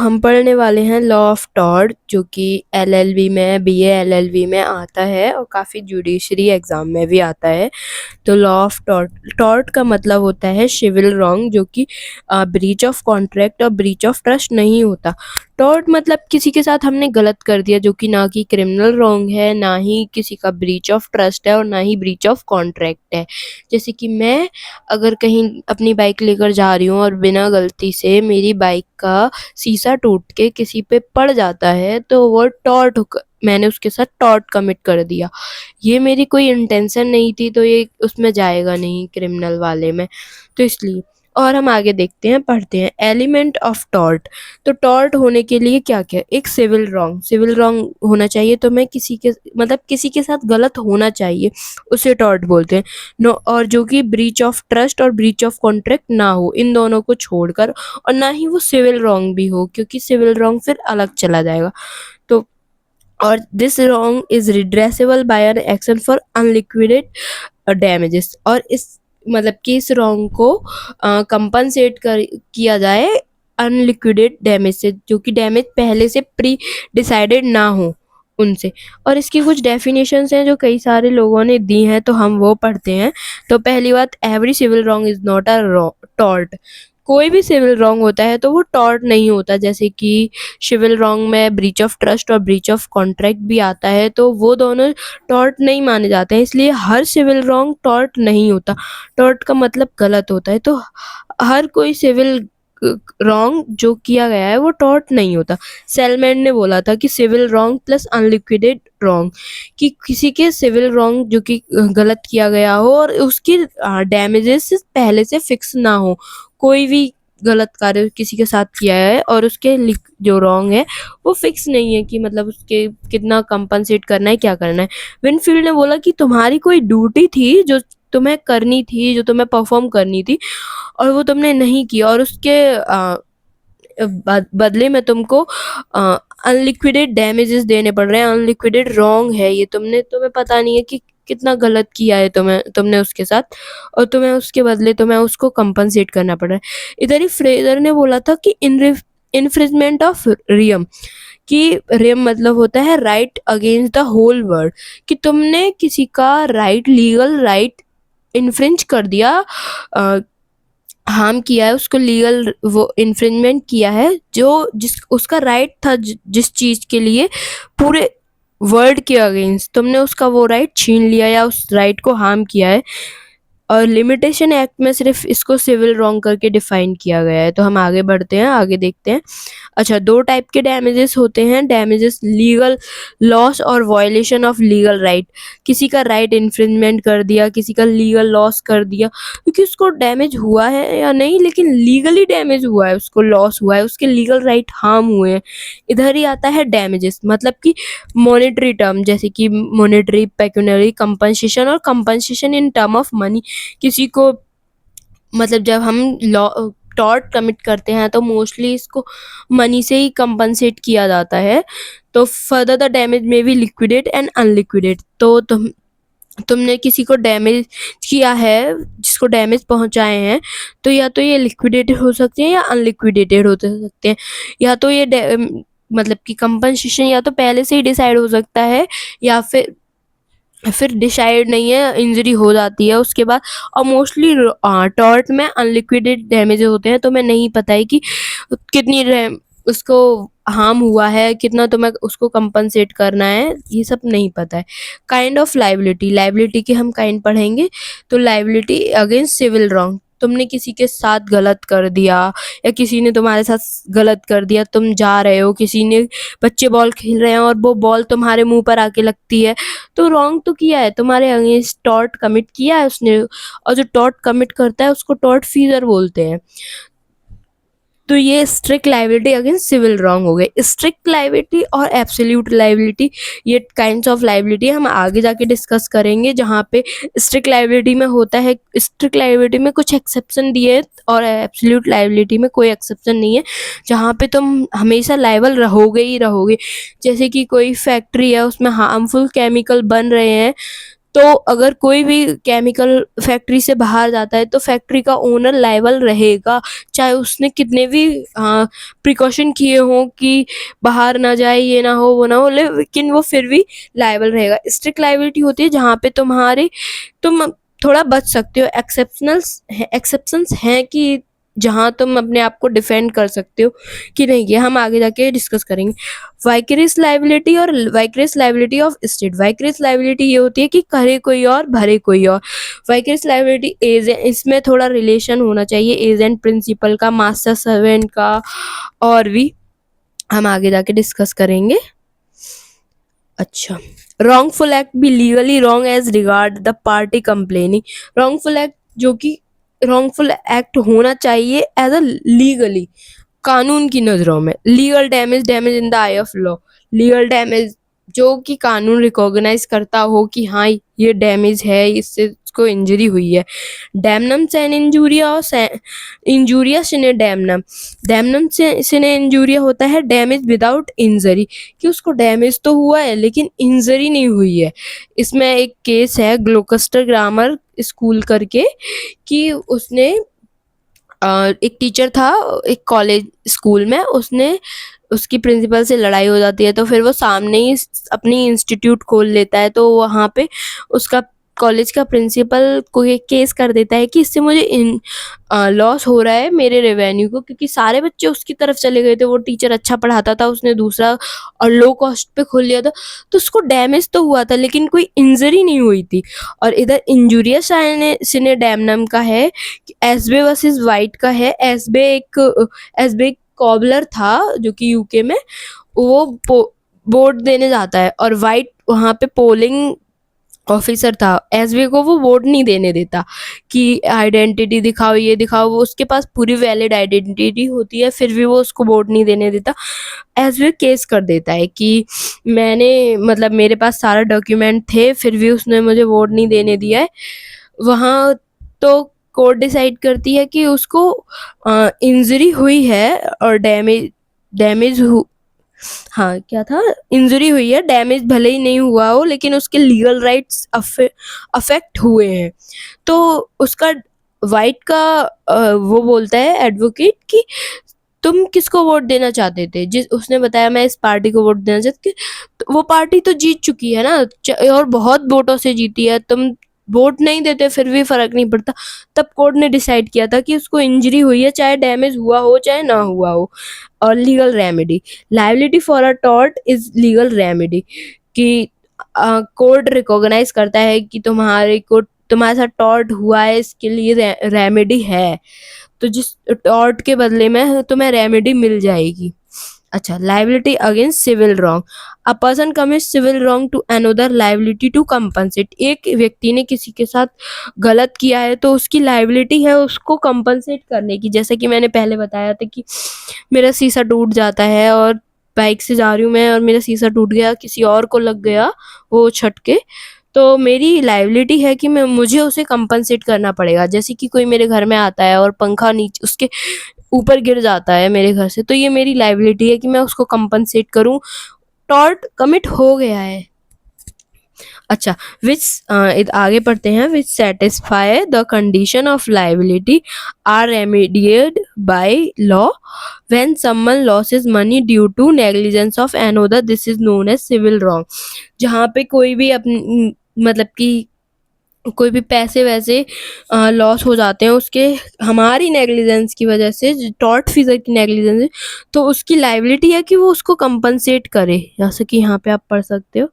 हम पढ़ने वाले हैं लॉ ऑफ टॉर्ट, जो कि एलएलबी में, बीए एलएलबी में आता है और काफ़ी जुडिशरी एग्ज़ाम में भी आता है। तो लॉ ऑफ टॉर्ट, टॉर्ट का मतलब होता है सिविल रॉन्ग, जो कि ब्रीच ऑफ कॉन्ट्रैक्ट और ब्रीच ऑफ ट्रस्ट नहीं होता। टॉर्ट मतलब किसी के साथ हमने गलत कर दिया, जो कि ना कि क्रिमिनल रॉन्ग है, ना ही किसी का ब्रीच ऑफ ट्रस्ट है और ना ही ब्रीच ऑफ कॉन्ट्रैक्ट है। जैसे कि मैं अगर कहीं अपनी बाइक लेकर जा रही हूँ और बिना गलती से मेरी बाइक का शीशा टूट के किसी पे पड़ जाता है, तो वो टॉर्ट मैंने उसके साथ टॉर्ट कमिट कर दिया। ये मेरी कोई इंटेंशन नहीं थी, तो ये उसमें जाएगा नहीं क्रिमिनल वाले में, तो इसलिए। और हम आगे देखते हैं, पढ़ते हैं एलिमेंट ऑफ टॉर्ट। तो टॉर्ट होने के लिए क्या क्या, एक सिविल रॉन्ग, सिविल रॉन्ग होना चाहिए, तो मैं किसी के मतलब किसी के साथ गलत होना चाहिए, उसे टॉर्ट बोलते हैं। नो, और जो कि ब्रीच ऑफ ट्रस्ट और ब्रीच ऑफ कॉन्ट्रैक्ट ना हो, इन दोनों को छोड़कर, और ना ही वो सिविल रॉन्ग भी हो, क्योंकि सिविल रॉन्ग फिर अलग चला जाएगा। तो और this wrong is redressable by an action for unliquidated damages, और इस मतलब कि इस रॉन्ग को कंपनसेट कर किया जाए अनलिक्विडेड डैमेज से, जो कि डैमेज पहले से प्री डिसाइडेड ना हो उनसे। और इसकी कुछ डेफिनेशंस हैं जो कई सारे लोगों ने दी हैं, तो हम वो पढ़ते हैं। तो पहली बात, every civil wrong is not a tort. कोई भी सिविल रॉन्ग होता है तो वो टॉर्ट नहीं होता। जैसे कि सिविल रॉन्ग में ब्रीच ऑफ ट्रस्ट और ब्रीच ऑफ कॉन्ट्रैक्ट भी आता है, तो वो दोनों टॉर्ट नहीं माने जाते हैं, इसलिए हर सिविल रॉन्ग टॉर्ट नहीं होता। टॉर्ट का मतलब गलत होता है, तो हर कोई सिविल रॉन्ग जो किया गया है वो टॉर्ट नहीं होता। सेलमैन ने बोला था कि सिविल रॉन्ग प्लस अनलिक्विडेड रॉन्ग, कि किसी के सिविल रॉन्ग जो कि गलत किया गया हो और उसकी डैमेजेस पहले से फिक्स ना हो। कोई भी गलत कार्य किसी के साथ किया है और उसके जो रॉन्ग है वो फिक्स नहीं है, कि मतलब उसके कितना कंपनसेट करना है, क्या करना है। विनफील्ड ने बोला कि तुम्हारी कोई ड्यूटी थी जो तुम्हें करनी थी, जो तुम्हें परफॉर्म करनी थी, और वो तुमने नहीं किया, और उसके बदले में तुमको अनलिक्विडेड डैमेजेस देने पड़ रहे हैं। अनलिक्विडेड रॉन्ग है ये, तुम्हें पता नहीं है कि कितना गलत किया है तुमने उसके साथ, और तुम्हें उसके बदले तुम्हें उसको कंपनसेट करना पड़ रहा है। इधर ही फ्रेजर ने बोला था कि इन्फ्रिजमेंट ऑफ रियम, कि रियम मतलब होता है right against the whole world, कि तुमने किसी का राइट, लीगल राइट इन्फ्रिंज कर दिया, हार्म किया है उसको, लीगल वो इन्फ्रिंजमेंट किया है, जो जिस उसका राइट था, जिस चीज के लिए पूरे वर्ल्ड के अगेंस्ट तुमने उसका वो राइट छीन लिया या उस राइट को हार्म किया है। और लिमिटेशन एक्ट में सिर्फ इसको सिविल रॉन्ग करके डिफाइन किया गया है। तो हम आगे बढ़ते हैं, आगे देखते हैं। अच्छा, दो टाइप के डैमेजेस होते हैं, डैमेजेस लीगल लॉस और वायलेशन ऑफ लीगल राइट। किसी का राइट इन्फ्रिंजमेंट कर दिया, किसी का लीगल लॉस कर दिया, क्योंकि उसको डैमेज हुआ है या नहीं, लेकिन लीगली डैमेज हुआ है, उसको लॉस हुआ है, उसके लीगल राइट हार्म हुए हैं। इधर ही आता है डैमेजेस, मतलब कि मॉनेटरी टर्म, जैसे कि मॉनेटरी, पेक्यूनरी कंपनसेशन और compensation in term of money. किसी को मतलब जब हम लॉ टॉर्ट कमिट करते हैं तो मोस्टली इसको मनी से ही कंपनसेट किया जाता है। तो फर्दर द डैमेज में बी लिक्विडेट एंड अनलिक्विडेट। तो तुमने किसी को डैमेज किया है, जिसको डैमेज पहुंचाए हैं, तो या तो ये लिक्विडेटेड हो सकते हैं या अनलिक्विडेटेड हो सकते हैं। या तो ये मतलब कि कंपनसेशन या तो पहले से ही डिसाइड हो सकता है, या फिर डिसाइड नहीं है, इंजरी हो जाती है उसके बाद। और मोस्टली टॉर्ट में अनलिक्विडेड डैमेज होते हैं, तो मैं नहीं पता है कि कितनी उसको हार्म हुआ है, कितना तुम्हें उसको कंपनसेट करना है, ये सब नहीं पता है। काइंड ऑफ लाइबिलिटी, लाइबिलिटी के हम काइंड पढ़ेंगे। तो लाइबिलिटी अगेंस्ट सिविल रॉन्ग, तुमने किसी के साथ गलत कर दिया या किसी ने तुम्हारे साथ गलत कर दिया, तुम जा रहे हो, किसी ने, बच्चे बॉल खेल रहे हैं और वो बॉल तुम्हारे मुंह पर आके लगती है, तो रॉन्ग तो किया है, तुम्हारे अगेंस्ट टॉर्ट कमिट किया है उसने। और जो टॉर्ट कमिट करता है उसको टॉर्ट फीजर बोलते हैं। तो ये strict liability against civil wrong हो गए। स्ट्रिक्ट लाइबिलिटी और एब्सोल्यूट लाइबिलिटी, ये काइंड्स ऑफ लाइबिलिटी हम आगे जाके डिस्कस करेंगे। जहाँ पे स्ट्रिक्ट लाइबिलिटी में होता है, स्ट्रिक्ट लाइबिलिटी में कुछ एक्सेप्शन दिए और एब्सोल्यूट लाइबिलिटी में कोई एक्सेप्शन नहीं है, जहाँ पे तुम हमेशा लायबल रहोगे ही रहोगे। जैसे कि कोई फैक्ट्री है, उसमें हार्मफुल केमिकल बन रहे हैं, तो अगर कोई भी केमिकल फैक्ट्री से बाहर जाता है तो फैक्ट्री का ओनर लायबल रहेगा, चाहे उसने कितने भी प्रिकॉशन किए हों कि बाहर ना जाए, ये ना हो, वो ना हो, लेकिन वो फिर भी लायबल रहेगा। स्ट्रिक्ट लायबिलिटी होती है जहाँ पे तुम थोड़ा बच सकते हो, एक्सेप्शंस हैं कि जहाँ तुम अपने आप को डिफेंड कर सकते हो कि नहीं, ये हम आगे जाके डिस्कस करेंगे। वाइकरियस लायबिलिटी और वाइकरियस लायबिलिटी ऑफ स्टेट। वाइकरियस लायबिलिटी ये होती है कि करे कोई और भरे कोई और। वाइकरियस लायबिलिटी इसमें थोड़ा रिलेशन होना चाहिए एजेंट प्रिंसिपल का, मास्टर सर्वेंट का, और भी हम आगे जाके डिस्कस करेंगे। अच्छा, wrongful act be legally wrong as regard the party complaining। wrongful act जो कि wrongful act होना चाहिए एज अ लीगली, कानून की नजरों में। Legal damage, damage in the I of law. Legal damage जो कि कानून रिकॉग्नाइज करता हो कि हाँ ये डैमेज है, इससे उसको इंजरी हुई है। डैमनम सैन इंजूरिया और इंजूरिया सिने डैमनम। डैमनम सिने इंजूरिया होता है डैमेज विदाउट इंजरी, कि उसको डैमेज तो हुआ है लेकिन इंजरी नहीं हुई है। इसमें एक केस है ग्लोकस्टर ग्रामर स्कूल करके, कि उसने एक टीचर था एक कॉलेज स्कूल में, उसने उसकी प्रिंसिपल से लड़ाई हो जाती है तो फिर वो सामने ही अपनी इंस्टीट्यूट खोल लेता है। तो वहाँ पे उसका कॉलेज का प्रिंसिपल को ये केस कर देता है कि इससे मुझे लॉस हो रहा है मेरे रेवेन्यू को, क्योंकि सारे बच्चे उसकी तरफ चले गए थे। वो टीचर अच्छा पढ़ाता था, उसने दूसरा और लो कॉस्ट पे खोल लिया था, तो उसको डैमेज तो हुआ था लेकिन कोई इंजरी नहीं हुई थी। और इधर इंजूरिया सिने डैमनम का है, एसबे वर्सेस वाइट का है। एसबे एक कॉबलर था जो कि यूके में, वो वोट देने जाता है और वाइट वहाँ पे पोलिंग ऑफिसर था। एसबी को वो वोट नहीं देने देता कि आइडेंटिटी दिखाओ, ये दिखाओ, वो उसके पास पूरी वैलिड आइडेंटिटी होती है फिर भी वो उसको वोट नहीं देने देता। एसबी केस कर देता है कि मतलब मेरे पास सारा डॉक्यूमेंट थे फिर भी उसने मुझे वोट नहीं देने दिया है। वहाँ तो कोर्ट डिसाइड करती है कि उसको इंजरी हुई है और डैमेज हाँ क्या था, इंजरी हुई है, डैमेज भले ही नहीं हुआ हो लेकिन उसके लीगल राइट्स अफेक्ट हुए हैं। तो उसका वाइट का वो बोलता है एडवोकेट कि तुम किसको वोट देना चाहते थे। जिस उसने बताया मैं इस पार्टी को वोट देना चाहती, तो वो पार्टी तो जीत चुकी है ना, और बहुत वोटों से जीती है, तुम वोट नहीं देते फिर भी फर्क नहीं पड़ता। तब कोर्ट ने डिसाइड किया था कि उसको इंजरी हुई है, चाहे डैमेज हुआ हो चाहे ना हुआ हो। और legal remedy, liability for a tort is legal remedy, कि कोर्ट रिकॉग्नाइज करता है कि तुम्हारे साथ टॉर्ट हुआ है, इसके लिए रेमेडी है, तो जिस टॉर्ट के बदले में तुम्हें रेमेडी मिल जाएगी। अच्छा, liability against civil wrong. A person commits civil wrong to another, liability to compensate. एक व्यक्ति ने किसी के साथ गलत किया है तो उसकी लाइबिलिटी है उसको कंपनसेट करने की। जैसे कि मैंने पहले बताया था कि मेरा शीशा टूट जाता है और बाइक से जा रही हूँ मैं और मेरा शीशा टूट गया, किसी और को लग गया वो छटके, तो मेरी लाइबिलिटी है कि मुझे उसे कंपनसेट करना पड़ेगा। जैसे कि कोई मेरे घर में आता है और पंखा नीचे उसके ऊपर गिर जाता है मेरे घर से, तो ये मेरी लाइबिलिटी है कि मैं उसको कंपनसेट करूं, टॉर्ट कमिट हो गया है। अच्छा, आगे पढ़ते हैं। Which satisfy the condition of liability are remedied by law when someone losses money due to negligence of another, this is known as civil wrong. जहाँ पे कोई भी अपनी मतलब कि कोई भी पैसे वैसे लॉस हो जाते हैं उसके हमारी नेग्लिजेंस की वजह से, टॉर्ट फीजर की नेग्लिजेंस है, तो उसकी लाइबिलिटी है कि वो उसको कंपनसेट करे, जैसे कि यहाँ पे आप पढ़ सकते हो।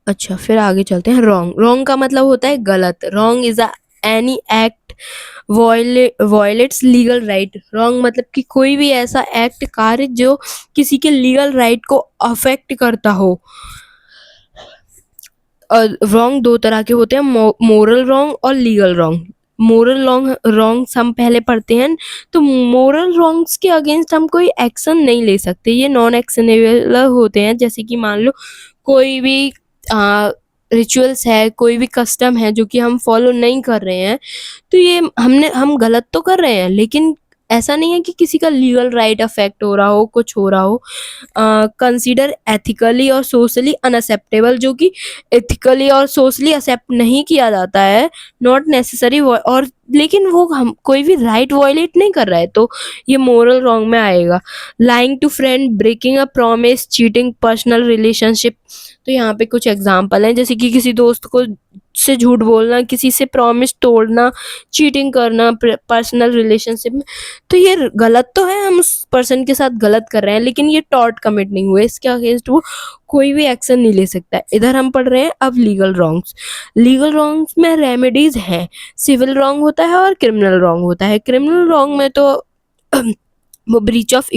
अच्छा, फिर आगे चलते हैं। रॉन्ग, रॉन्ग का मतलब होता है गलत। Wrong is any act violates legal right. Wrong मतलब कि कोई भी ऐसा एक्ट, कार्य जो किसी के लीगल राइट को अफेक्ट करता हो। रॉन्ग दो तरह के होते हैं, मोरल रॉन्ग और लीगल रॉन्ग। मोरल रॉन्ग हम पहले पढ़ते हैं। तो मोरल रॉन्ग्स के अगेंस्ट हम कोई एक्शन नहीं ले सकते, ये नॉन एक्शनेबल होते हैं। जैसे कि मान लो कोई भी रिचुअल्स है, कोई भी कस्टम है जो कि हम फॉलो नहीं कर रहे हैं, तो ये हम गलत तो कर रहे हैं लेकिन ऐसा नहीं है कि किसी का लीगल राइट अफेक्ट हो रहा हो, कुछ हो रहा हो। कंसीडर एथिकली और सोशली अनअक्सेप्टेबल, जो कि एथिकली और सोशली एक्सेप्ट नहीं किया जाता है, नॉट नेसेसरी, और लेकिन वो हम कोई भी राइट वायलेट नहीं कर रहा है, तो ये मोरल रॉन्ग में आएगा। Lying to friend, breaking a promise, cheating, personal relationship. तो यहाँ पे कुछ एग्जांपल हैं, जैसे कि किसी दोस्त को से झूठ बोलना, किसी से प्रॉमिस तोड़ना, चीटिंग करना पर्सनल रिलेशनशिप में। तो ये गलत तो है, हम उस पर्सन के साथ गलत कर रहे हैं, लेकिन ये टॉर्ट कमिट नहीं हुए, इसके अगेंस्ट वो कोई भी एक्शन नहीं ले सकता है। इधर हम पढ़ रहे हैं अब लीगल रॉन्ग्स। लीगल रॉन्ग्स में रेमेडीज हैं। सिविल रॉन्ग होता है और क्रिमिनल रॉन्ग होता है। क्रिमिनल रॉन्ग में तो वो ब्रीच ऑफ,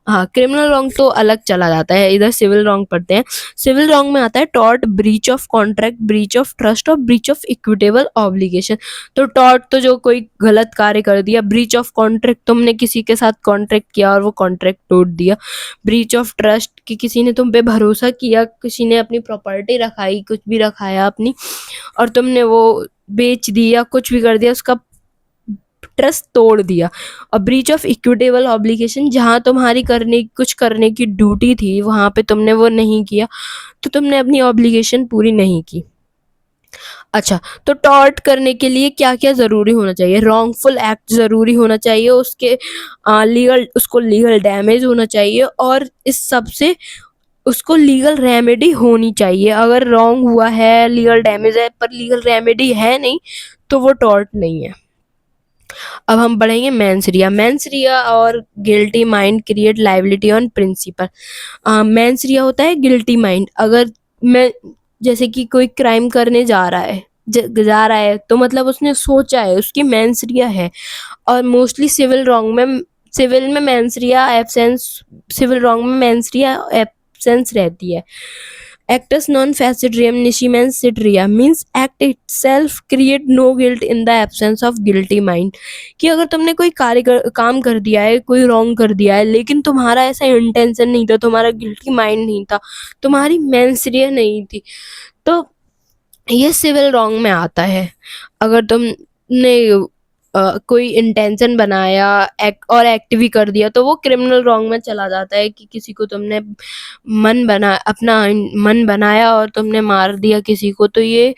हाँ, क्रिमिनल रॉन्ग तो अलग चला जाता है, इधर सिविल रॉन्ग पढ़ते हैं। सिविल रॉन्ग में आता है tort, breach of contract, breach of trust और ब्रीच ऑफ इक्विटेबल ऑब्लिगेशन। तो टॉर्ट तो जो कोई गलत कार्य कर दिया, ब्रीच ऑफ कॉन्ट्रैक्ट तुमने किसी के साथ कॉन्ट्रैक्ट किया और वो कॉन्ट्रैक्ट तोड़ दिया, ब्रीच ऑफ ट्रस्ट कि किसी ने तुम पे भरोसा किया, किसी ने अपनी प्रॉपर्टी रखाई, कुछ भी रखाया अपनी, और तुमने वो बेच दिया, कुछ भी कर दिया, उसका ट्रस्ट तोड़ दिया। और ब्रीच ऑफ इक्विटेबल ऑब्लिगेशन, जहां तुम्हारी कुछ करने की ड्यूटी थी, वहां पे तुमने वो नहीं किया, तो तुमने अपनी ऑब्लिगेशन पूरी नहीं की। अच्छा, तो टॉर्ट करने के लिए क्या क्या जरूरी होना चाहिए? रॉन्गफुल एक्ट जरूरी होना चाहिए, उसके उसको लीगल डैमेज होना चाहिए, और इस सब से उसको लीगल रेमेडी होनी चाहिए। अगर रॉन्ग हुआ है, लीगल डैमेज है, पर लीगल रेमेडी है नहीं, तो वो टॉर्ट नहीं है। अब हम पढ़ेंगे मेंसरिया। मेंसरिया और guilty mind create liability on principle. Mens rea होता है गिल्टी माइंड। अगर मैं, जैसे कि कोई क्राइम करने जा रहा है, तो मतलब उसने सोचा है, उसकी मेंसरिया है। और मोस्टली सिविल में मेंसरिया एब्सेंस, सिविल रॉन्ग में मेंसरिया एब्सेंस रहती है। Actus non facitrium nisi means act itself create no guilt in the absence of guilty mind। कि अगर तुमने कोई काम कर दिया है, कोई रॉन्ग कर दिया है, लेकिन तुम्हारा ऐसा इंटेंशन नहीं था, तुम्हारा गिल्टी माइंड नहीं था, तुम्हारी मेंसरिया नहीं थी, तो ये सिविल रॉन्ग में आता है। अगर तुमने कोई इंटेंशन बनाया और एक्ट भी कर दिया, तो वो क्रिमिनल रॉन्ग में चला जाता है। कि किसी को तुमने अपना मन बनाया और तुमने मार दिया किसी को, तो ये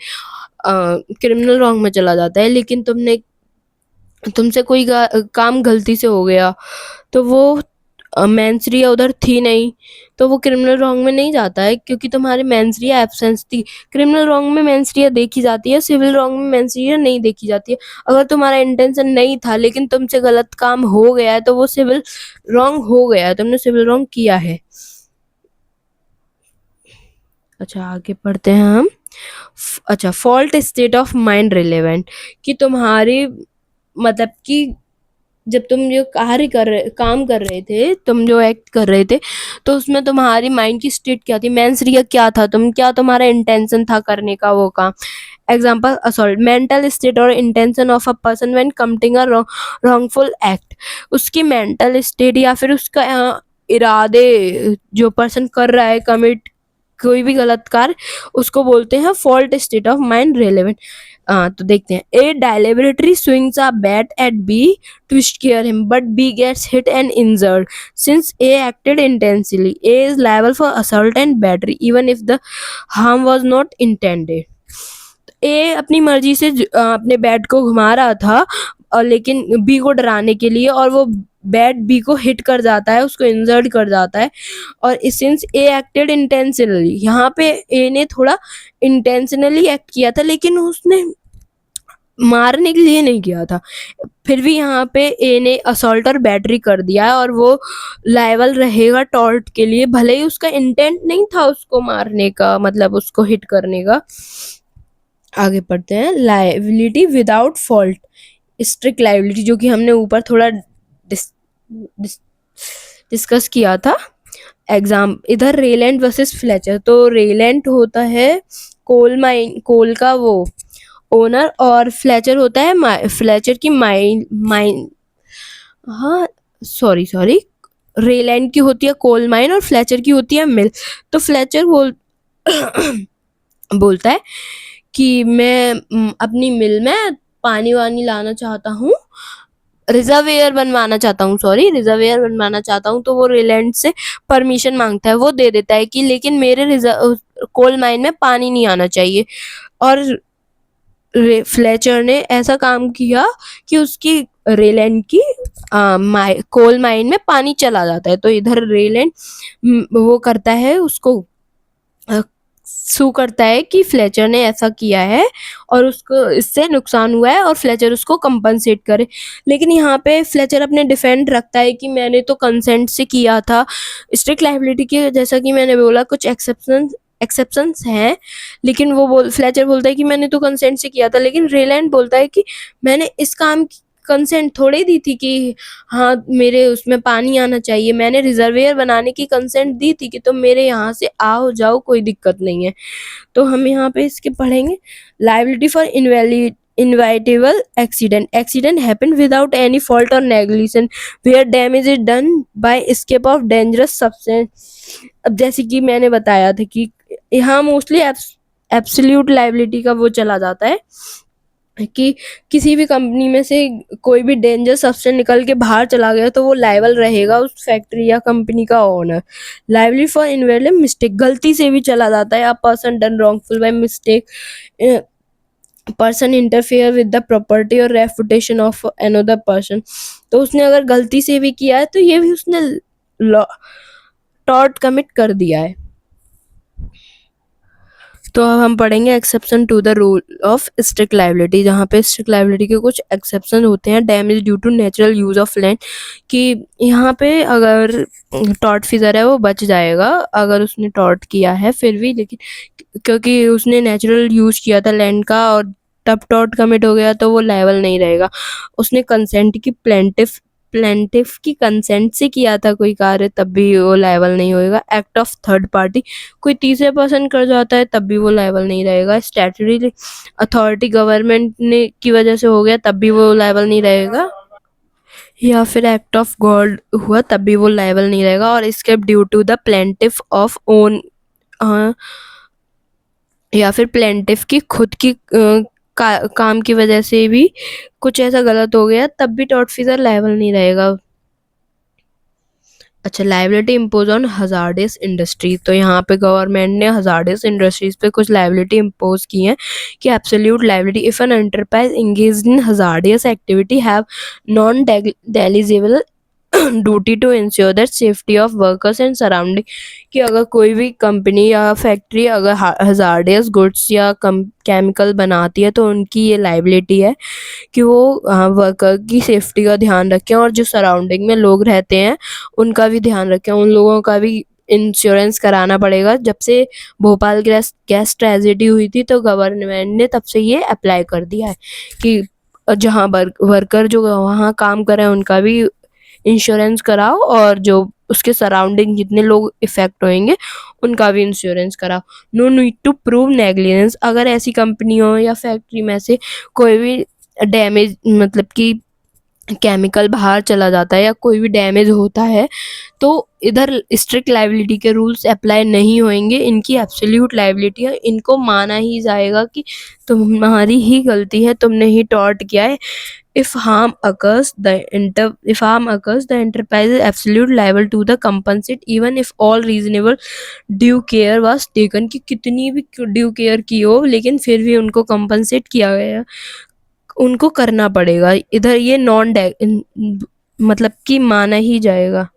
क्रिमिनल रॉन्ग में चला जाता है। लेकिन तुमसे कोई काम गलती से हो गया, तो वो मेंसरिया उधर थी नहीं, तो वो क्रिमिनल रॉन्ग में नहीं जाता है, क्योंकि तुम्हारी मेंसरिया एब्सेंस थी। क्रिमिनल रॉन्ग में मेंसरिया देखी जाती है, सिविल रॉन्ग में मेंसरिया नहीं देखी जाती है। अगर तुम्हारा इंटेंशन नहीं था, लेकिन तुमसे गलत काम हो गया है, तो वो सिविल रॉन्ग हो गया है, तुमने सिविल रॉन्ग किया है। अच्छा, आगे पढ़ते हैं हम। अच्छा, fault state of mind relevant, कि तुम्हारी, मतलब कि जब तुम जो काम कर रहे थे, तुम जो एक्ट कर रहे थे, तो उसमें तुम्हारी माइंड की स्टेट क्या थी, मेंसरिया क्या था, तुम्हारा इंटेंशन था करने का वो काम। एग्जाम्पल, असॉल्ट, मेंटल स्टेट और intention of a person when committing a wrongful act. उसकी मेंटल स्टेट या फिर उसका इरादे, जो पर्सन कर रहा है कमिट कोई भी गलत कार्य, उसको बोलते हैं fault state of mind relevant. तो देखते हैं। ए deliberately swings a bat at B to scare him, but B gets hit and injured. Since A acted intensely, A is liable for assault and battery even if the harm was not intended. ए अपनी मर्जी से अपने bat को घुमा रहा था, और लेकिन बी को डराने के लिए, और वो बैट बी को हिट कर जाता है, उसको इंजर्ड कर जाता है। और सिंस ए एक्टेड इंटेंशनली, यहाँ पे ए ने थोड़ा इंटेंशनली एक्ट किया था, लेकिन उसने मारने के लिए नहीं किया था। फिर भी यहाँ पे ए ने असॉल्ट और बैटरी कर दिया है, और वो लायबल रहेगा टॉर्ट के लिए, भले ही उसका इंटेंट नहीं था उसको मारने का, मतलब उसको हिट करने का। आगे पढ़ते हैं। Liability without fault, strict liability, जो कि हमने ऊपर थोड़ा डिस्कस किया था। इधर रेलेंट वर्सेस फ्लेचर। तो रेलेंट होता है कोल का वो ओनर, और फ्लेचर होता है फ्लेचर की माइन, हाँ, सॉरी, रेलैंड की होती है कोल माइन और फ्लेचर की होती है मिल। तो फ्लेचर बोलता है कि मैं अपनी मिल में पानी वानी लाना चाहता हूँ, रिजर्वेयर बनवाना चाहता हूँ, सॉरी रिजर्वेयर बनवाना चाहता हूँ, तो वो रिलायंस से परमिशन मांगता है, वो दे देता है कि लेकिन मेरे कोल माइन में पानी नहीं आना चाहिए। और फ्लेचर ने ऐसा काम किया कि उसकी रेलैंड की कोल माइन में पानी चला जाता है। तो इधर रेलैंड वो करता है, उसको सू करता है कि फ्लेचर ने ऐसा किया है और उसको इससे नुकसान हुआ है और फ्लेचर उसको कंपनसेट करे। लेकिन यहाँ पे फ्लेचर अपने डिफेंड रखता है कि मैंने तो कंसेंट से किया था। स्ट्रिक्ट लायबिलिटी के जैसा कि मैंने बोला कुछ एक्सेप्शंस हैं, लेकिन फ्लेचर बोलता है कि मैंने तो कंसेंट से किया था, लेकिन रेलैंड बोलता है कि मैंने इस काम की कंसेंट थोड़ी दी थी कि हाँ मेरे उसमें पानी आना चाहिए, मैंने रिजर्वेयर बनाने की कंसेंट दी थी कि तुम मेरे यहाँ से आओ जाओ, कोई दिक्कत नहीं है। तो हम यहाँ पे इसके पढ़ेंगे liability for inevitable accident happen without any fault or negligence where damage is done by escape of dangerous substance। अब जैसे कि मैंने बताया था कि यहाँ मोस्टली एब्सोल्यूट लायबिलिटी का वो चला जाता है कि किसी भी कंपनी में से कोई भी डेंजर सब्सटेंस निकल के बाहर चला गया तो वो लायबल रहेगा उस फैक्ट्री या कंपनी का ओनर। लायबिलिटी फॉर इनवेलेंट मिस्टेक, गलती से भी चला जाता है। A person done wrongful by mistake, person interfere with the property और रेपुटेशन ऑफ अनदर पर्सन। तो उसने अगर गलती से भी किया है तो ये भी उसने टॉर्ट कमिट कर दिया है। तो अब हम पढ़ेंगे exception to the rule of strict liability, जहाँ पे स्ट्रिक्ट लायबिलिटी के कुछ एक्सेप्शन होते हैं। Damage due to natural use of land, कि यहाँ पे अगर टॉर्ट फिजर है वो बच जाएगा अगर उसने टॉर्ट किया है फिर भी, लेकिन क्योंकि उसने नेचुरल यूज किया था लैंड का और तब टॉर्ट कमिट हो गया तो वो लायबल नहीं रहेगा। उसने कंसेंट की प्लेंटिफ की कंसेंट से किया था कोई कार्य तब भी वो लायबल नहीं होएगा। एक्ट ऑफ थर्ड पार्टी, कोई तीसरे पर्सन कर जाता है तब भी वो लायबल नहीं रहेगा। स्टैट्यूटरी अथॉरिटी गवर्नमेंट ने की वजह से हो गया तब भी वो लायबल नहीं रहेगा। या फिर एक्ट ऑफ गॉड हुआ तब भी वो लायबल नहीं रहेगा। और escape due to the plaintiff of own, या फिर प्लेंटिफ की खुद की काम की वजह से भी कुछ ऐसा गलत हो गया तब भी टॉर्टफिजर लायबल नहीं रहेगा। अच्छा, liability impose on hazardous industries, तो यहाँ पे गवर्नमेंट ने हजार्डियस इंडस्ट्रीज पे कुछ लायबिलिटी इम्पोज की है कि absolute liability if an enterprise engaged in hazardous activity have non delegable duty to insure that safety of workers and surrounding, कि अगर कोई भी कंपनी या फैक्ट्री अगर हजार्डियस गुड्स या केमिकल बनाती है तो उनकी ये लायबिलिटी है कि वो वर्कर की सेफ्टी का ध्यान रखें और जो सराउंडिंग में लोग रहते हैं उनका भी ध्यान रखें। उन लोगों का भी इंश्योरेंस कराना पड़ेगा। जब से भोपाल गैस ट्रेजेडी हुई थी तो गवर्नमेंट ने तब से ये अप्लाई कर दिया है कि जहाँ वर्कर जो वहाँ काम कर रहे हैं उनका भी इंश्योरेंस कराओ और जो उसके सराउंडिंग जितने लोग इफेक्ट होंगे उनका भी इंश्योरेंस कराओ। No need to prove negligence, अगर ऐसी कंपनी हो या फैक्ट्री में से कोई भी डैमेज मतलब कि केमिकल बाहर चला जाता है या कोई भी डैमेज होता है तो इधर स्ट्रिक्ट लायबिलिटी के रूल्स अप्लाई नहीं होंगे। इनकी एब्सोल्यूट लायबिलिटी है, इनको माना ही जाएगा कि तुम्हारी ही गलती है, तुमने ही टॉर्ट किया है। if harm occurs the enterprise is absolute liable to the compensate even if all reasonable due care was taken, कि कितनी भी ड्यू केयर की हो लेकिन फिर भी उनको कंपनसेट किया गया, उनको करना पड़ेगा। इधर ये मतलब कि माना ही जाएगा।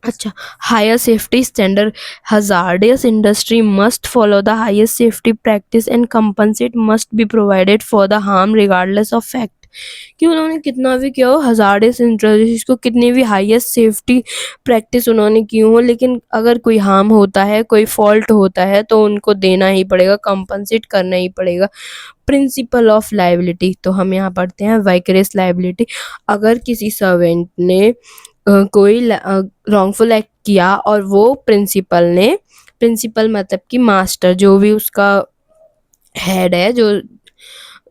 अच्छा, higher safety standard, hazardous industry must follow the highest safety practice and compensate must be provided for the harm regardless of fact, कि उन्होंने कितना भी किया हो हजार्डियस इंडस्ट्रीज को कितनी भी हाईएस्ट सेफ्टी प्रैक्टिस उन्होंने की हो, लेकिन अगर कोई हार्म होता है कोई फॉल्ट होता है तो उनको देना ही पड़ेगा, कंपनसेट करना ही पड़ेगा। प्रिंसिपल ऑफ लायबिलिटी, तो हम यहाँ पढ़ते हैं वाइकरियस लायबिलिटी, अगर किसी सर्वेंट ने कोई रॉन्गफुल एक्ट किया और वो प्रिंसिपल मतलब कि मास्टर जो भी उसका हेड है जो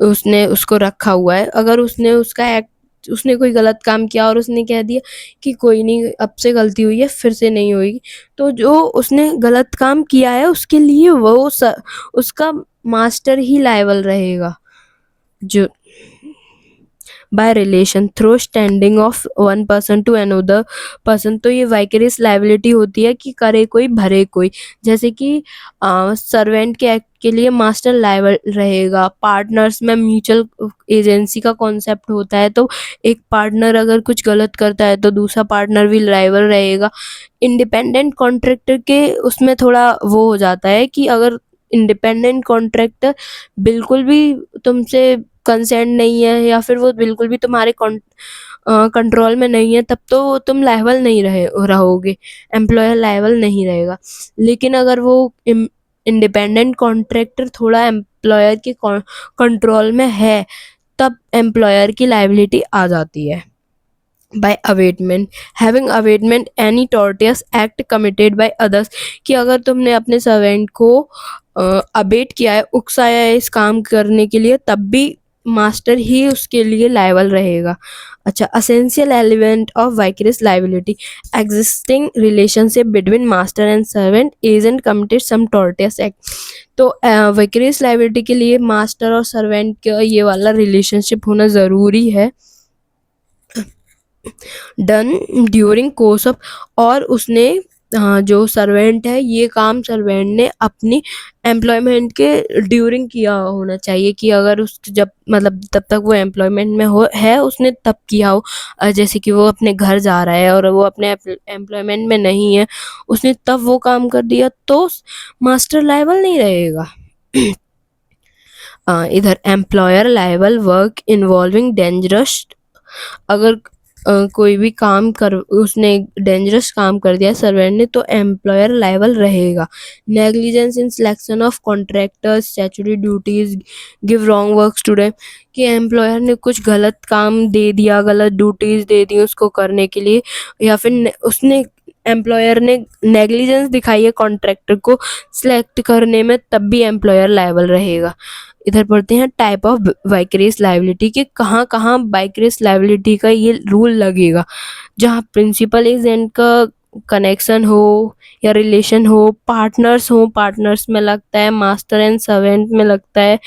उसने उसको रखा हुआ है, अगर उसने कोई गलत काम किया और उसने कह दिया कि कोई नहीं अब से गलती हुई है फिर से नहीं होगी, तो जो उसने गलत काम किया है उसके लिए उसका मास्टर ही लायबल रहेगा। जो by relation through standing of one person to another person. तो ये वाइकेरियस लाइबिलिटी होती है कि करे कोई भरे कोई। जैसे कि सर्वेंट के एक्ट के लिए मास्टर लायबल रहेगा। पार्टनर्स में म्यूचुअल एजेंसी का कॉन्सेप्ट होता है, तो एक पार्टनर अगर कुछ गलत करता है तो दूसरा पार्टनर भी लायबल रहेगा। इंडिपेंडेंट कॉन्ट्रैक्टर के उसमें थोड़ा वो हो जाता है कि अगर इंडिपेंडेंट कॉन्ट्रैक्टर बिल्कुल भी तुमसे कंसेंट नहीं है या फिर वो बिल्कुल भी तुम्हारे कंट्रोल में नहीं है, तब तो तुम लायबल नहीं रहोगे, एम्प्लॉयर लायबल नहीं रहेगा। लेकिन अगर वो इंडिपेंडेंट कॉन्ट्रैक्टर थोड़ा एम्प्लॉयर के कंट्रोल में है, तब एम्प्लॉयर की लायबिलिटी आ जाती है। By abetment, having abetment any tortious act committed by others, कि अगर तुमने अपने सर्वेंट को अबेट किया है, उकसाया है इस काम करने के लिए, तब भी मास्टर ही उसके लिए लायबल रहेगा। अच्छा, essential element of vicarious liability, existing relationship between master and servant agent committed some tortious act. तो वाइकरियस लाइबिलिटी के लिए मास्टर और सर्वेंट का ये वाला रिलेशनशिप होना ज़रूरी है, डन ड्यूरिंग कोर्स ऑफ, और उसने जो सर्वेंट है ये काम सर्वेंट ने अपनी एम्प्लॉयमेंट के ड्यूरिंग किया होना चाहिए, कि अगर उस जब मतलब तब तक वो एम्प्लॉयमेंट में हो है उसने तब किया हो। जैसे कि वो अपने घर जा रहा है और वो अपने एम्प्लॉयमेंट में नहीं है, उसने तब वो काम कर दिया तो मास्टर लायबल नहीं रहेगा। इधर employer liable work involving dangerous, अगर कोई भी काम कर उसने डेंजरस काम कर दिया सर्वेंट ने, तो एम्प्लॉयर लायबल रहेगा। Negligence in selection of contractors, statutory duties, give wrong works to them, कि एम्प्लॉयर ने कुछ गलत काम दे दिया, गलत ड्यूटीज दे दी उसको करने के लिए, या फिर उसने एम्प्लॉयर ने नेग्लिजेंस दिखाई है कॉन्ट्रैक्टर को सिलेक्ट करने में, तब भी एम्प्लॉयर लायबल रहेगा। इधर पढ़ते हैं टाइप ऑफ वाइकरियस लायबिलिटी, कि कहाँ कहाँ वाइकरियस लायबिलिटी का ये रूल लगेगा। जहाँ प्रिंसिपल एजेंट का कनेक्शन हो या रिलेशन हो, पार्टनर्स हो, पार्टनर्स में लगता है, मास्टर एंड सर्वेंट में लगता है,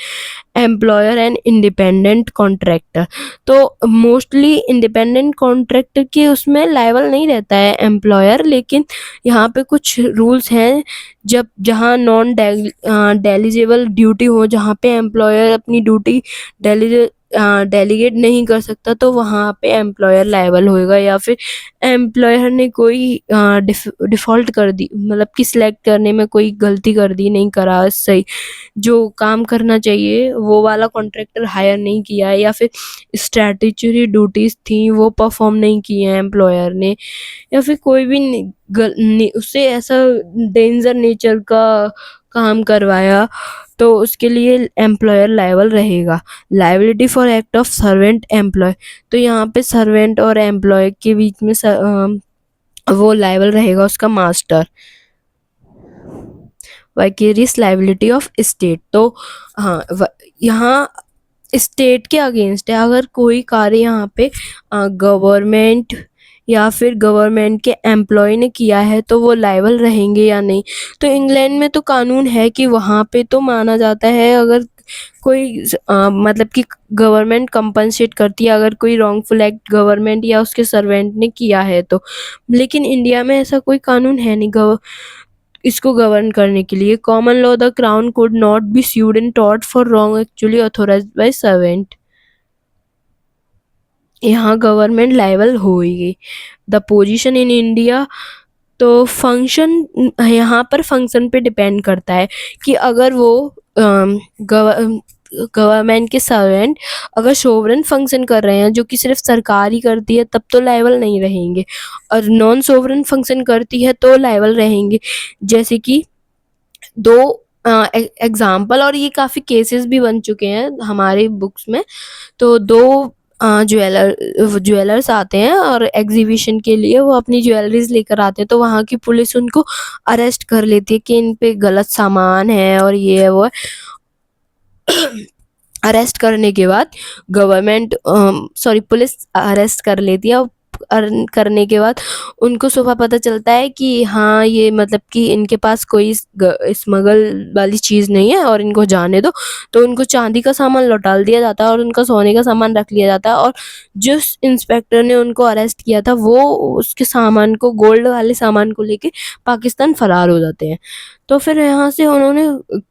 एम्प्लॉयर एंड इंडिपेंडेंट कॉन्ट्रैक्टर। तो मोस्टली इंडिपेंडेंट कॉन्ट्रैक्टर के उसमें लायबल नहीं रहता है एम्प्लॉयर, लेकिन यहाँ पे कुछ रूल्स हैं, जब जहाँ नॉन डेलीजेबल ड्यूटी हो, जहाँ पे एम्प्लॉयर अपनी ड्यूटी डेलीगेट नहीं कर सकता, तो वहाँ पे एम्प्लॉयर लायबल होएगा। या फिर एम्प्लॉयर ने कोई डिफ़ॉल्ट कर दी, मतलब कि सिलेक्ट करने में कोई गलती कर दी, नहीं करा सही, जो काम करना चाहिए वो वाला कॉन्ट्रैक्टर हायर नहीं किया है, या फिर स्टैट्यूटरी ड्यूटीज़ थी वो परफॉर्म नहीं की हैं एम्प्लॉयर ने, या फिर कोई भी उससे ऐसा डेंजर नेचर का काम करवाया, तो उसके लिए एम्प्लॉयर लायबल रहेगा। Liability for act of servant employ, तो यहाँ पे सर्वेंट और एम्प्लॉय के बीच में वो लायबल रहेगा उसका master. Vicarious liability of state, तो हाँ यहाँ स्टेट के अगेंस्ट है, अगर कोई कार्य यहाँ पे गवर्नमेंट या फिर गवर्नमेंट के एम्प्लॉय ने किया है, तो वो लायबल रहेंगे या नहीं। तो इंग्लैंड में तो कानून है कि वहाँ पे तो माना जाता है, अगर कोई मतलब कि गवर्नमेंट कंपनसेट करती है अगर कोई रॉन्गफुल एक्ट गवर्नमेंट या उसके सर्वेंट ने किया है तो। लेकिन इंडिया में ऐसा कोई कानून है नहीं इसको गवर्न करने के लिए। Common law, the crown could not be sued in tort for wrong actually authorized by servant, यहाँ गवर्नमेंट लायबल होगी। द पोजीशन इन इंडिया, तो फंक्शन यहाँ पर फंक्शन पे डिपेंड करता है कि अगर वो गवर्नमेंट के सर्वेंट अगर सोवरेन फंक्शन कर रहे हैं जो कि सिर्फ सरकार ही करती है, तब तो लायबल नहीं रहेंगे, और नॉन सोवरेन फंक्शन करती है तो लायबल रहेंगे। जैसे कि दो एग्जाम्पल, और ये काफ़ी केसेस भी बन चुके हैं हमारे बुक्स में। तो दो ज्वेलर्स आते हैं और एग्जीबिशन के लिए वो अपनी ज्वेलरीज लेकर आते हैं, तो वहाँ की पुलिस उनको अरेस्ट कर लेती है कि इन पे गलत सामान है और ये है वो है। अरेस्ट करने के बाद पुलिस अरेस्ट कर लेती है, अर्न करने के बाद उनको सुबह पता चलता है कि हाँ, ये मतलब कि इनके पास कोई स्मगल वाली चीज़ नहीं है और इनको जाने दो, तो उनको चांदी का सामान लौटा दिया जाता है और उनका सोने का सामान रख लिया जाता है। और जिस इंस्पेक्टर ने उनको अरेस्ट किया था वो उसके सामान को, गोल्ड वाले सामान को लेके पाकिस्तान फरार हो जाते हैं। तो फिर यहाँ से उन्होंने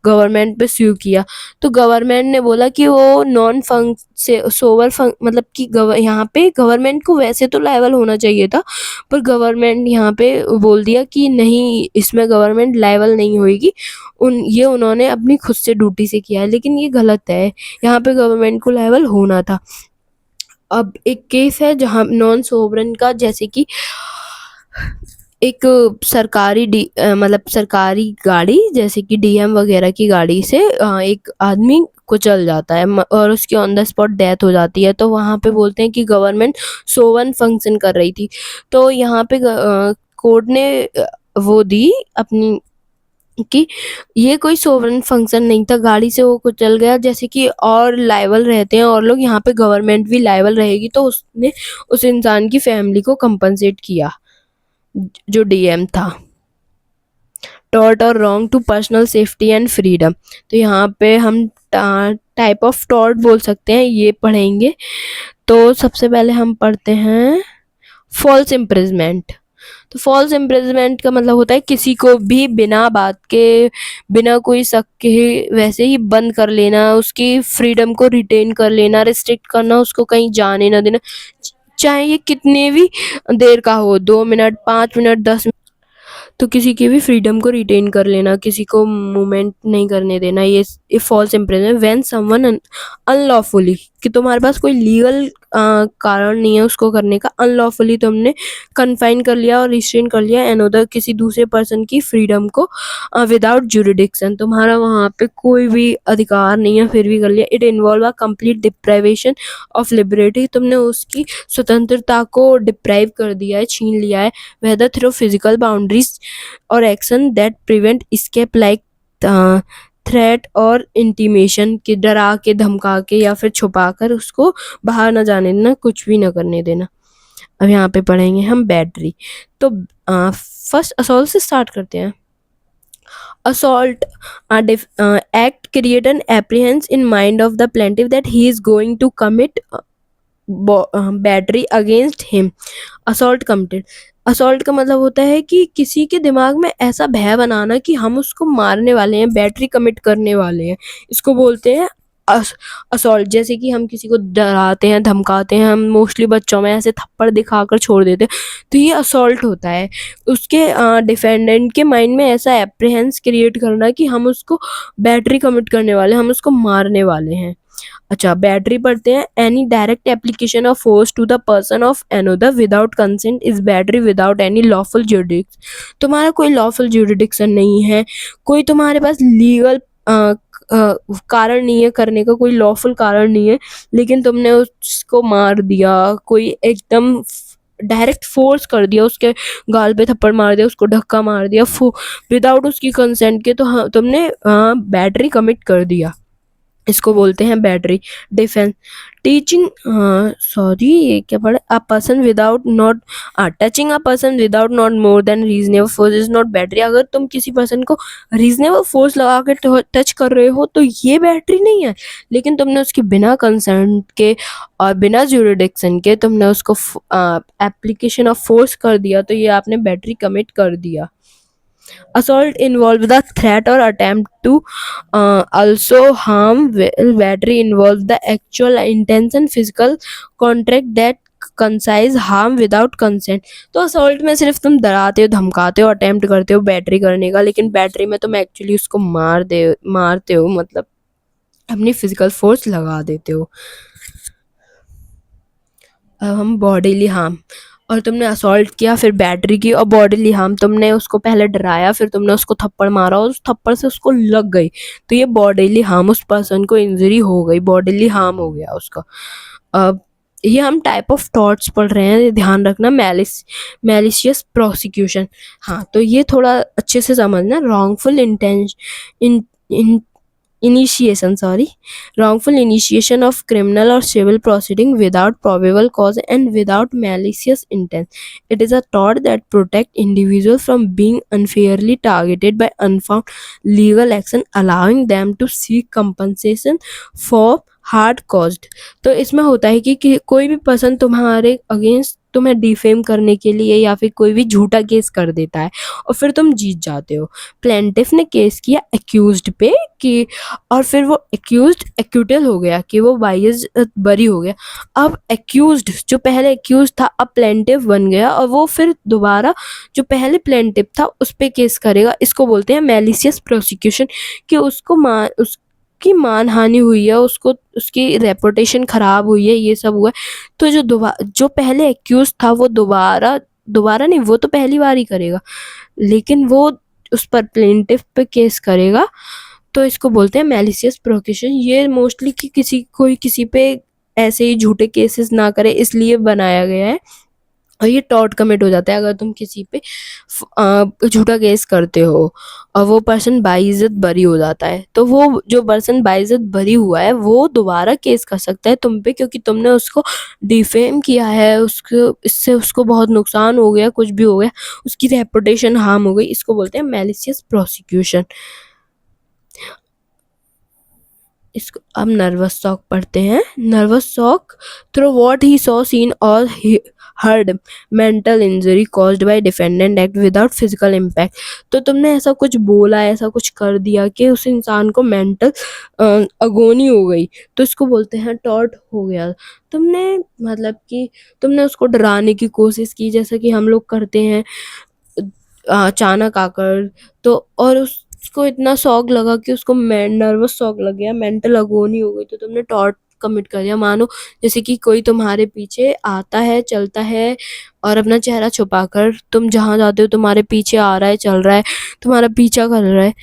गवर्नमेंट पे स्यू किया, तो गवर्नमेंट ने बोला कि वो नॉन फंक से सोवर फंक मतलब कि यहाँ पे गवर्नमेंट को वैसे तो लायबल होना चाहिए था, पर गवर्नमेंट यहाँ पे बोल दिया कि नहीं, इसमें गवर्नमेंट लायबल नहीं होएगी। ये उन्होंने अपनी खुद से ड्यूटी से किया है, लेकिन ये गलत है। यहाँ पे गवर्नमेंट को लायबल होना था। अब एक केस है जहाँ नॉन सोवरेन का, जैसे कि एक सरकारी मतलब सरकारी गाड़ी, जैसे कि डीएम वगैरह की गाड़ी से एक आदमी कुचल जाता है और उसकी ऑन द स्पॉट डेथ हो जाती है, तो वहाँ पे बोलते हैं कि गवर्नमेंट सोवन फंक्शन कर रही थी। तो यहाँ पे कोर्ट ने वो दी अपनी कि ये कोई सोवरेन फंक्शन नहीं था, गाड़ी से वो कुचल गया। जैसे कि और लायबल रहते हैं और लोग, यहाँ पे गवर्नमेंट भी लायबल रहेगी, तो उसने उस इंसान की फैमिली को कंपनसेट किया जो डीएम था। टॉर्ट और wrong to personal safety and freedom, तो यहाँ पे हम टाइप ऑफ टॉर्ट बोल सकते हैं, ये पढ़ेंगे। तो सबसे पहले हम पढ़ते हैं फॉल्स इम्प्रिजमेंट। तो फॉल्स इम्प्रिजमेंट का मतलब होता है किसी को भी बिना बात के, बिना कोई शक के वैसे ही बंद कर लेना, उसकी फ्रीडम को रिटेन कर लेना, रिस्ट्रिक्ट करना, उसको कहीं जाने ना देना, चाहे ये कितने भी देर का हो, 2 मिनट, 5 मिनट, 10 मिनट। तो किसी की भी फ्रीडम को रिटेन कर लेना, किसी को मूवमेंट नहीं करने देना, ये false imprisonment. When someone unlawfully, कि तुम्हारे पास कोई लीगल कारण नहीं है उसको करने का, अनलॉफुली तुमने कन्फाइन कर लिया और रिस्ट्रेन कर लिया अनदर, किसी दूसरे पर्सन की फ्रीडम को विदाउट जुरिडिक्शन, तुम्हारा वहाँ पे कोई भी अधिकार नहीं है, फिर भी कर लिया। It involve a complete deprivation of liberty, तुमने उसकी स्वतंत्रता को डिप्राइव कर दिया है, छीन लिया है, whether through physical boundaries or action that prevent escape like threat और इंटीमेशन, कि डरा के, धमका के या फिर छुपा कर उसको बाहर ना जाने देना, कुछ भी ना करने देना। अब यहाँ पे पढ़ेंगे हम बैटरी। तो फर्स्ट असॉल्ट से स्टार्ट करते हैं। Assault act create an apprehension in mind of the plaintiff that he is going to commit battery against him. Assault committed, assault का मतलब होता है कि किसी के दिमाग में ऐसा भय बनाना कि हम उसको मारने वाले हैं, बैटरी कमिट करने वाले हैं, इसको बोलते हैं असॉल्ट। जैसे कि हम किसी को डराते हैं, धमकाते हैं, हम मोस्टली बच्चों में ऐसे थप्पड़ दिखाकर छोड़ देते हैं, तो ये असॉल्ट होता है। उसके डिफेंडेंट के माइंड में ऐसा एप्रीहेंस क्रिएट करना कि हम उसको बैटरी कमिट करने वाले, हम उसको मारने वाले हैं। अच्छा, बैटरी पढ़ते हैं। Any direct application of force to the person of another without consent is battery without any lawful jurisdiction. तुम्हारा कोई लॉफुल ज्यूरिडिक्शन नहीं है, कोई तुम्हारे पास लीगल कारण नहीं है करने का, कोई लॉफुल कारण नहीं है, लेकिन तुमने उसको मार दिया, कोई एकदम डायरेक्ट फोर्स कर दिया, उसके गाल पे थप्पड़ मार दिया, उसको धक्का मार दिया विदाउट उसकी कंसेंट के, तो हाँ, तुमने बैटरी कमिट कर दिया, इसको बोलते हैं बैटरी। डिफेंस टीचिंग, सॉरी ये क्या पढ़े, a person without not touching a person without not more than reasonable force is not battery. अगर तुम किसी पर्सन को रीजनेबल फोर्स लगा के टच कर रहे हो तो ये बैटरी नहीं है, लेकिन तुमने उसके बिना कंसर्न के और बिना ज्यूरिडिक्शन के तुमने उसको एप्लीकेशन ऑफ फोर्स कर दिया, तो ये आपने बैटरी कमिट कर दिया। Assault involves the threat or attempt to also harm, while battery involves the actual intention physical contact that concise harm without consent. तो असॉल्ट में सिर्फ तुम डराते हो, धमकाते हो, अटेम्प्ट करते हो बैटरी करने का, लेकिन बैटरी में तुम एक्चुअली उसको मारते हो, मतलब अपनी फिजिकल फोर्स लगा देते हो। अब हम बॉडीली हार्म, और तुमने असॉल्ट किया, फिर बैटरी की, और बॉडीली हार्म, तुमने उसको पहले डराया, फिर तुमने उसको थप्पड़ मारा और उस थप्पड़ से उसको लग गई, तो ये बॉडीली हार्म, उस पर्सन को इंजरी हो गई, बॉडीली हार्म हो गया उसका। अब ये हम टाइप ऑफ टॉर्ट्स पढ़ रहे हैं, ध्यान रखना। मैलिशियस प्रोसिक्यूशन, हाँ, तो ये थोड़ा अच्छे से समझना। Wrongful initiation, sorry, wrongful initiation of criminal or civil proceeding without probable cause and without malicious intent. It is a tort that protect individuals from being unfairly targeted by unfound legal action, allowing them to seek compensation for hard caused. तो इसमें होता है कि कोई भी person तुम्हारे against तुम्हें defame करने के लिए या फिर कोई भी झूठा केस कर देता है और फिर तुम जीत जाते हो। प्लेंटिफ ने केस किया एक्यूज्ड पे कि, और फिर वो एक्यूज्ड एक्यूटल हो गया कि वो बाइज बरी हो गया। अब एक्यूज्ड जो पहले एक्यूज था अब प्लेंटिफ बन गया और वो फिर दोबारा जो पहले प्लेंटिफ था उस पे केस करेगा। इसको बोलते हैं मैलिशियस प्रोसिक्यूशन, कि उसकी मानहानि हुई है, उसको उसकी रेपुटेशन खराब हुई है, ये सब हुआ है। तो जो पहले एक्यूज था वो दोबारा दोबारा नहीं, वो तो पहली बार ही करेगा, लेकिन वो उस पर प्लेंटिफ पे केस करेगा। तो इसको बोलते हैं मैलिशियस प्रोसिक्यूशन। ये मोस्टली कि कोई किसी पे ऐसे ही झूठे केसेस ना करे इसलिए बनाया गया है, और ये टॉर्ट कमिट हो जाता है अगर तुम किसी पे झूठा केस करते हो और वो पर्सन बाइज्जत बरी हो जाता है। तो वो जो पर्सन बाइज्जत बरी हुआ है वो दोबारा केस कर सकता है तुम पे, क्योंकि तुमने उसको डिफेम किया है, उसको इससे उसको बहुत नुकसान हो गया, कुछ भी हो गया, उसकी रेपुटेशन हार्म हो गई। इसको बोलते हैं मैलिशियस प्रोसिक्यूशन। इसको अब नर्वस शॉक पढ़ते हैं। Nervous shock through what he saw, seen और heard mental injury caused by defendant act without physical impact. तो तुमने ऐसा कुछ बोला, ऐसा कुछ कर दिया कि उस इंसान को मेंटल अगोनी हो गई, तो इसको बोलते हैं टॉर्ट हो गया। तुमने मतलब कि तुमने उसको डराने की कोशिश की, जैसा कि हम लोग करते हैं अचानक आकर, तो और उसको इतना शौक लगा कि उसको नर्वस शौक लग गया, मेंटल अगोनी हो गई, तो तुमने टॉर्ट कमिट कर दिया। मानो जैसे कि कोई तुम्हारे पीछे आता है, चलता है और अपना चेहरा छुपाकर तुम जहाँ जाते हो तुम्हारे पीछे आ रहा है, चल रहा है, तुम्हारा पीछा कर रहा है।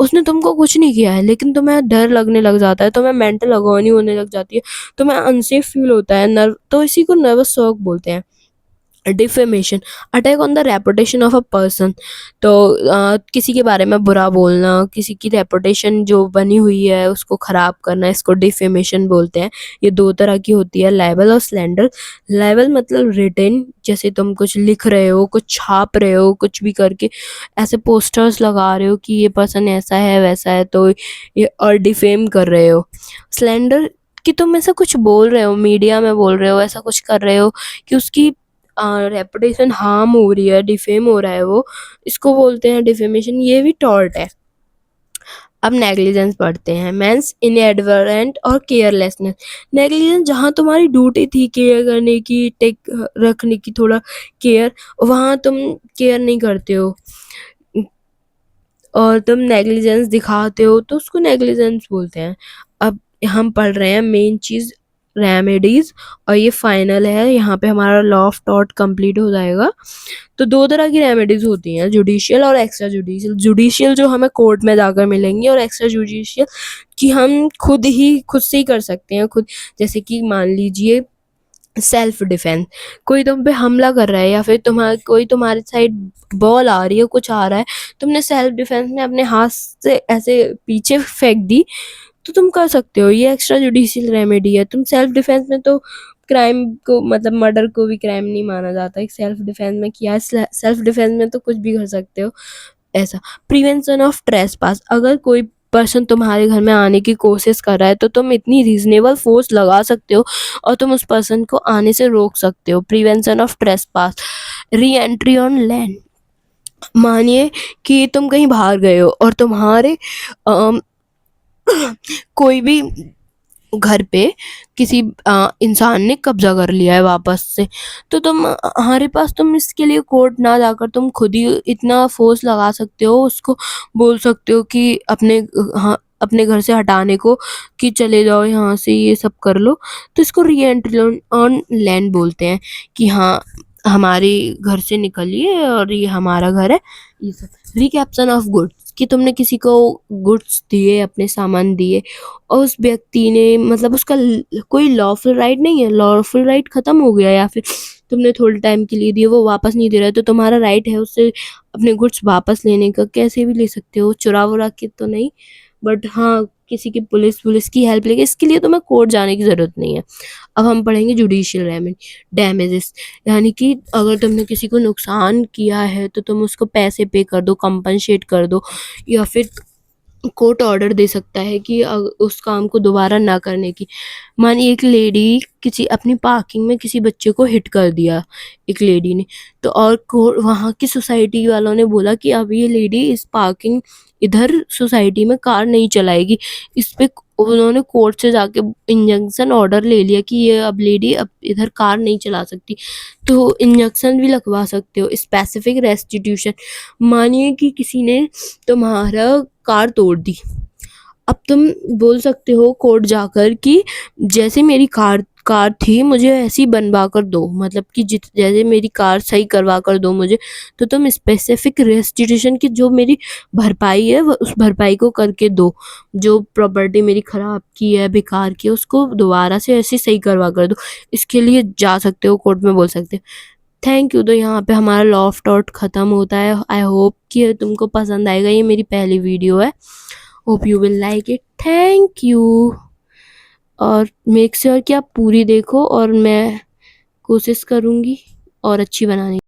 उसने तुमको कुछ नहीं किया है लेकिन तुम्हें डर लगने लग जाता है, तुम्हें मेंटल अगोनी होने लग जाती है, तुम्हें अनसेफ फील होता है, तो इसी को नर्वस शौक बोलते हैं। Defamation, attack on the reputation of a person. तो किसी के बारे में बुरा बोलना, किसी की रेपुटेशन जो बनी हुई है उसको ख़राब करना, इसको डिफेमेशन बोलते हैं। ये दो तरह की होती है, लाइबल और स्लैंडर। लाइबल मतलब रिटन, जैसे तुम कुछ लिख रहे हो, कुछ छाप रहे हो, कुछ भी करके ऐसे पोस्टर्स लगा रहे हो कि ये पर्सन ऐसा है वैसा है, तो ये और डिफेम कर रहे हो। स्लैंडर कि तुम ऐसा कुछ बोल रहे हो, मीडिया में बोल रहे हो, ऐसा कुछ कर रहे हो कि उसकी रेपुटेशन हार्म हो रही है, डिफेम हो रहा है वो, इसको बोलते हैं डिफेमेशन। ये भी टॉर्ट है। अब नेग्लिजेंस पढ़ते हैं। मीन्स इनएडवर्टेंट और केयरलेसनेस। नेग्लिजेंस जहाँ तुम्हारी ड्यूटी थी केयर करने की, टेक रखने की, थोड़ा केयर, वहाँ तुम केयर नहीं करते हो और तुम नेग्लिजेंस दिखाते हो, तो उसको नेग्लिजेंस बोलते हैं। अब हम पढ़ रहे हैं मेन चीज़ रेमेडीज, और ये फाइनल है, यहाँ पे हमारा लॉ ऑफ टॉर्ट कंप्लीट हो जाएगा। तो दो तरह की रेमेडीज होती हैं, जुडिशियल और एक्स्ट्रा जुडिशियल। जुडिशियल जो हमें कोर्ट में जाकर मिलेंगी, और एक्स्ट्रा जुडिशियल कि हम खुद से ही कर सकते हैं खुद। जैसे कि मान लीजिए सेल्फ डिफेंस, कोई तुम पे हमला कर रहा है या फिर कोई तुम्हारे साइड बॉल आ रही है, कुछ आ रहा है, तुमने सेल्फ डिफेंस में अपने हाथ से ऐसे पीछे फेंक दी, तो तुम कर सकते हो। ये एक्स्ट्रा जुडिशियल रेमेडी है। तुम सेल्फ डिफेंस में तो क्राइम को, मतलब मर्डर को भी क्राइम नहीं माना जाता, एक सेल्फ डिफेंस में किया है, सेल्फ डिफेंस में तो कुछ भी कर सकते हो ऐसा। प्रिवेंशन ऑफ ट्रेसपास, अगर कोई पर्सन तुम्हारे घर में आने की कोशिश कर रहा है तो तुम इतनी रीजनेबल फोर्स लगा सकते हो और तुम उस पर्सन को आने से रोक सकते हो। Prevention of trespass. Re entry on land, मानिए कि तुम कहीं बाहर गए हो और तुम्हारे कोई भी घर पे किसी इंसान ने कब्जा कर लिया है वापस से, तो हमारे पास तुम इसके लिए कोर्ट ना जाकर तुम खुद ही इतना फोर्स लगा सकते हो, उसको बोल सकते हो कि अपने घर से हटाने को, कि चले जाओ यहाँ से, ये सब कर लो। तो इसको री एंट्री ऑन लैंड बोलते हैं, कि हाँ हमारे घर से निकलिए और ये हमारा घर है, ये सब। रिकैप्शन ऑफ गुड्स, कि तुमने किसी को गुड्स दिए, अपने सामान दिए, और उस व्यक्ति ने, मतलब उसका कोई लॉफुल राइट नहीं है, लॉफुल राइट खत्म हो गया, या फिर तुमने थोड़े टाइम के लिए दिए, वो वापस नहीं दे रहा है, तो तुम्हारा राइट है उससे अपने गुड्स वापस लेने का। कैसे भी ले सकते हो, चुरा वुरा के तो नहीं, बट हाँ किसी की पुलिस की हेल्प लेके, इसके लिए तुम्हें कोर्ट जाने की ज़रूरत नहीं है। अब हम पढ़ेंगे जुडिशियल डैमेजेस, यानी कि अगर तुमने किसी को नुकसान किया है तो तुम उसको पैसे पे कर दो, कंपनसेट कर दो, या फिर कोर्ट ऑर्डर दे सकता है कि उस काम को दोबारा ना करने की। मानिए एक लेडी किसी अपनी पार्किंग में किसी बच्चे को हिट कर दिया एक लेडी ने, तो और वहाँ की सोसाइटी वालों ने बोला कि अब ये लेडी इस पार्किंग इधर सोसाइटी में कार नहीं चलाएगी। इस पे उन्होंने कोर्ट से जाके इंजंक्शन ऑर्डर ले लिया कि ये अब लेडी अब इधर कार नहीं चला सकती। तो इंजेक्शन भी लगवा सकते हो, स्पेसिफिक रेस्टिट्यूशन। मानिए कि किसी ने तुम्हारा कार तोड़ दी, अब तुम बोल सकते हो कोर्ट जाकर कि जैसे मेरी कार कार थी मुझे ऐसी बनवा कर दो, मतलब कि जैसे मेरी कार सही करवा कर दो मुझे। तो तुम स्पेसिफिक रेस्टिट्यूशन की जो मेरी भरपाई है वो उस भरपाई को करके दो, जो प्रॉपर्टी मेरी खराब की है बेकार की है उसको दोबारा से ऐसे सही करवा कर दो। इसके लिए जा सकते हो कोर्ट में, बोल सकते हो। Thank you. तो यहाँ पे हमारा लॉ ऑफ टॉर्ट ख़त्म होता है। आई होप कि तुमको पसंद आएगा, ये मेरी पहली वीडियो है। Hope you will like it. Thank you. और मेक श्योर कि आप पूरी देखो, और मैं कोशिश करूँगी और अच्छी बनाने की।